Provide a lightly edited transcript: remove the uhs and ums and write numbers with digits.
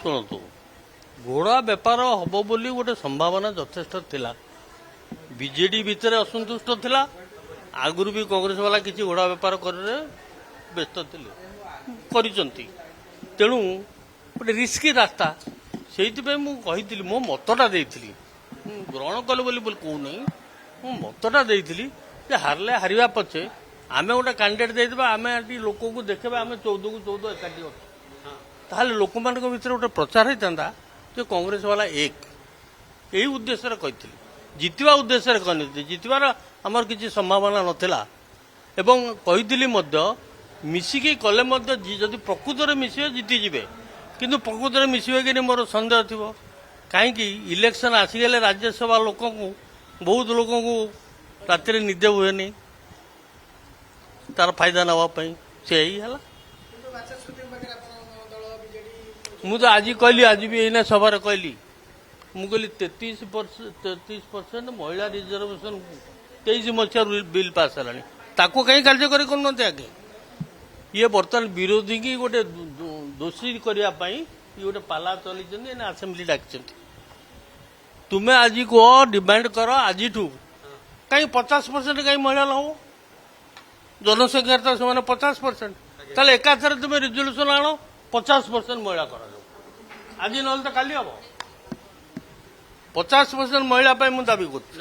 ଶୁଣନ୍ତୁ ଘୋଡ଼ା ବେପାର ହବ ବୋଲି ଗୋଟେ ସମ୍ଭାବନା ଯଥେଷ୍ଟ ଥିଲା। ବିଜେଡି ଭିତରେ ଅସନ୍ତୁଷ୍ଟ ଥିଲା। ଆଗରୁ ବି କଂଗ୍ରେସ ବାଲା କିଛି ଘୋଡ଼ା ବେପାର କରିରେ ବ୍ୟସ୍ତ ଥିଲେ କରିଛନ୍ତି। ତେଣୁ ଗୋଟେ ରିସ୍କି ରାସ୍ତା, ସେଇଥିପାଇଁ ମୁଁ କହିଥିଲି, ମୋ ମତଟା ଦେଇଥିଲି। ମୁଁ ଗ୍ରହଣ କଲେ ବୋଲି କହୁନାହିଁ, ମୁଁ ମତଟା ଦେଇଥିଲି ଯେ ହାରିଲେ ହାରିବା ପଛେ ଆମେ ଗୋଟେ କ୍ୟାଣ୍ଡିଡେଟ୍ ଦେଇଦେବା, ଆମେ ଏଠି ଲୋକଙ୍କୁ ଦେଖେଇବା ଆମେ 14କୁ 14 ଏକାଠି ଅଛୁ। ତାହେଲେ ଲୋକମାନଙ୍କ ଭିତରେ ଗୋଟେ ପ୍ରଚାର ହେଇଥାନ୍ତା ଯେ କଂଗ୍ରେସ ବାଲା ଏକ। ଏହି ଉଦ୍ଦେଶ୍ୟରେ କହିଥିଲି, ଜିତିବା ଉଦ୍ଦେଶ୍ୟରେ କହିନଥିଲି। ଜିତିବାର ଆମର କିଛି ସମ୍ଭାବନା ନଥିଲା ଏବଂ କହିଥିଲି ମଧ୍ୟ ମିଶିକି କଲେ ମଧ୍ୟ ଯଦି ପ୍ରକୃତରେ ମିଶିବେ ଜିତିଯିବେ, କିନ୍ତୁ ପ୍ରକୃତରେ ମିଶିବେ କି ମୋର ସନ୍ଦେହ ଥିବ। କାହିଁକି ଇଲେକ୍ସନ୍ ଆସିଗଲେ ରାଜ୍ୟସଭା ଲୋକଙ୍କୁ, ବହୁତ ଲୋକଙ୍କୁ ରାତିରେ ନିଦ ହୁଏନି ତାର ଫାଇଦା ନେବା ପାଇଁ, ସେ ଏଇ ହେଲା। ମୁଁ ତ ଆଜି କହିଲି, ଆଜି ବି ଏଇନା ସଭାରେ କହିଲି, ମୁଁ କହିଲି 33% ମହିଳା ରିଜର୍ଭେସନ 23 ମସିହାରୁ ବିଲ୍ ପାସ୍ ହେଲାଣି, ତାକୁ କାହିଁ କାର୍ଯ୍ୟକାରୀ କରୁନାହାନ୍ତି ଆଗେ? ଇଏ ବର୍ତ୍ତମାନ ବିରୋଧୀ କି ଗୋଟେ ଦୋଷୀ କରିବା ପାଇଁ ଇଏ ଗୋଟେ ପାଲା ଚଲେଇଛନ୍ତି, ଏଇନା ଆସେମ୍ବଲି ଡାକିଛନ୍ତି। ତୁମେ ଆଜି କୁହ, ଡିମାଣ୍ଡ କର ଆଜିଠୁ, କାହିଁ 50% କାହିଁ ମହିଳା ନ ହବ? ଜନସଂଖ୍ୟା ତ ସେମାନେ 50%, ତାହେଲେ ଏକାଥରେ ତୁମେ ରିଜଲ୍ୟୁସନ ଆଣ 50% ମହିଳା କରାଯାଉ। ଆଜି ନହେଲେ ତ କାଲି ହବ। 50% ମହିଳା ପାଇଁ ମୁଁ ଦାବି କରୁଛି।